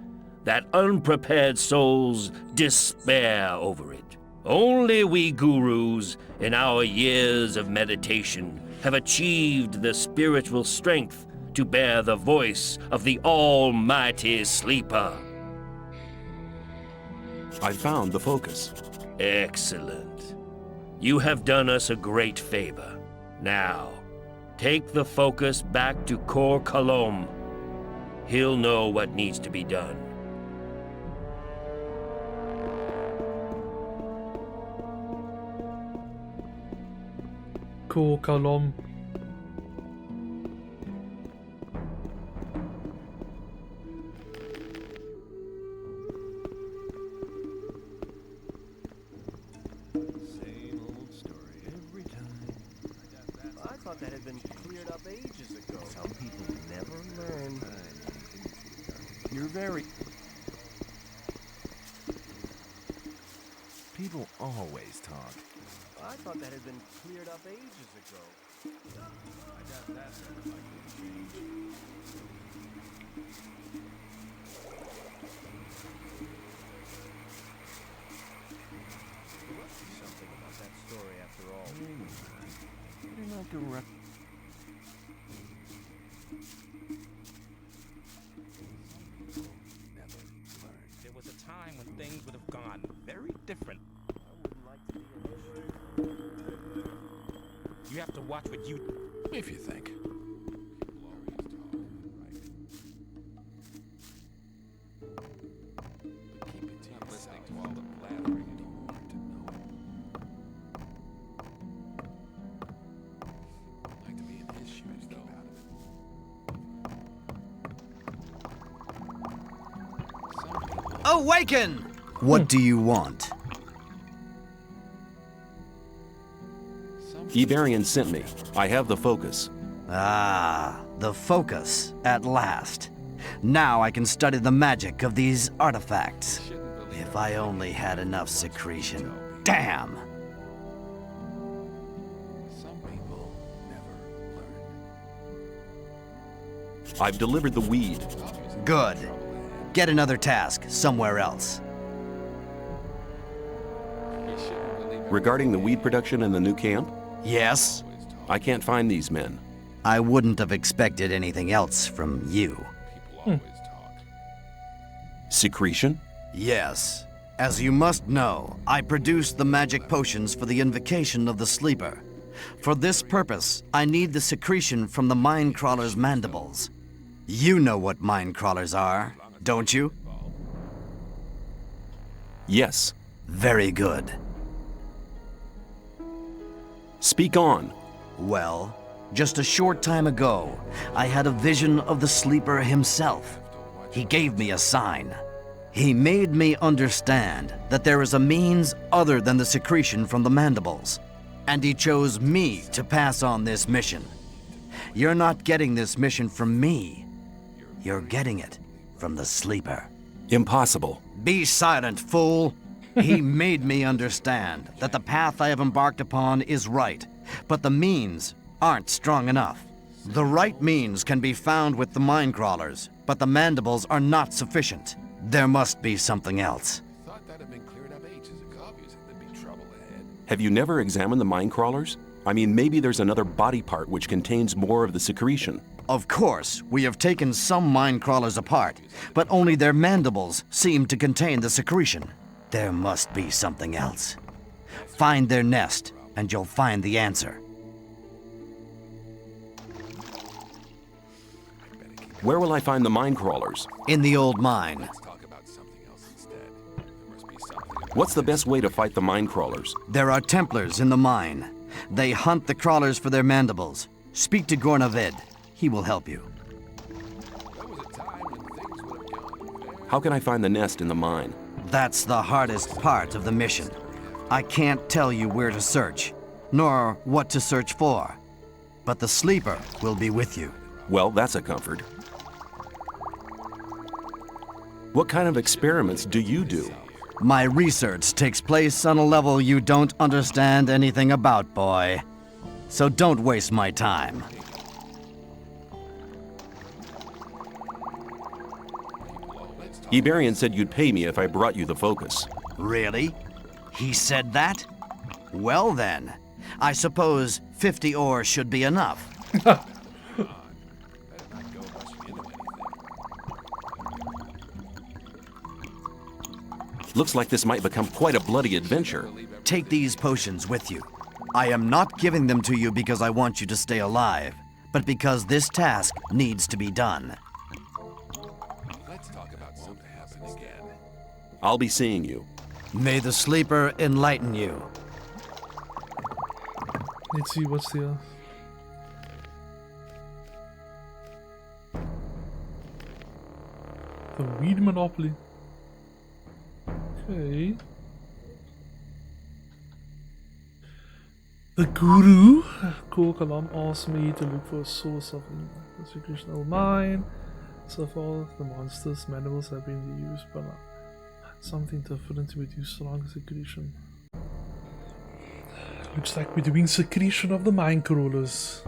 that unprepared souls despair over it. Only we gurus, in our years of meditation, have achieved the spiritual strength to bear the voice of the almighty sleeper. I found the focus. Excellent. You have done us a great favor. Now, take the focus back to Kor Kalom. He'll know what needs to be done. Kor Kalom. That had been cleared up ages ago. Some people never learn. You're very... People always talk. I thought that had been cleared up ages ago. I got that sounded like a change. There must be something about that story after all. You're not direct. There was a time when things would have gone very different. I wouldn't like to be an You have to watch what you... If you think. Awaken! What do you want? Iberian sent me. I have the focus. Ah, the focus, at last. Now I can study the magic of these artifacts. If I only had enough secretion. Damn! I've delivered the weed. Good. Get another task somewhere else. Regarding the weed production in the new camp? Yes? I can't find these men. I wouldn't have expected anything else from you. Secretion? Yes. As you must know, I produced the magic potions for the invocation of the sleeper. For this purpose, I need the secretion from the mind crawler's mandibles. You know what mind crawlers are, don't you? Yes. Very good. Speak on. Well, just a short time ago, I had a vision of the sleeper himself. He gave me a sign. He made me understand that there is a means other than the secretion from the mandibles, and he chose me to pass on this mission. You're not getting this mission from me. You're getting it from the sleeper. Impossible. Be silent, fool. He made me understand that the path I have embarked upon is right, but the means aren't strong enough. The right means can be found with the mine crawlers, but the mandibles are not sufficient. There must be something else. Thought that had been cleared up ages ago. Obviously, there'd be trouble ahead. Have you never examined the mine crawlers? I mean, maybe there's another body part which contains more of the secretion. Of course, we have taken some mine crawlers apart, but only their mandibles seem to contain the secretion. There must be something else. Find their nest, and you'll find the answer. Where will I find the mine crawlers? In the old mine. What's the best way to fight the mine crawlers? There are Templars in the mine. They hunt the crawlers for their mandibles. Speak to Gornavid. He will help you. How can I find the nest in the mine? That's the hardest part of the mission. I can't tell you where to search, nor what to search for. But the sleeper will be with you. Well, that's a comfort. What kind of experiments do you do? My research takes place on a level you don't understand anything about, boy. So don't waste my time. Iberian said you'd pay me if I brought you the focus. Really? He said that? Well then, I suppose 50 ore should be enough. Looks like this might become quite a bloody adventure. Take these potions with you. I am not giving them to you because I want you to stay alive, but because this task needs to be done. Let's talk about something happening again. I'll be seeing you. May the sleeper enlighten you. Let's see what's the... The weed monopoly. Okay. The guru, Kalam, asked me to look for a source of the secretional mine. So far, the monsters' mandibles have been used, but something different to reduce stronger secretion. Looks like we're doing secretion of the mine crawlers.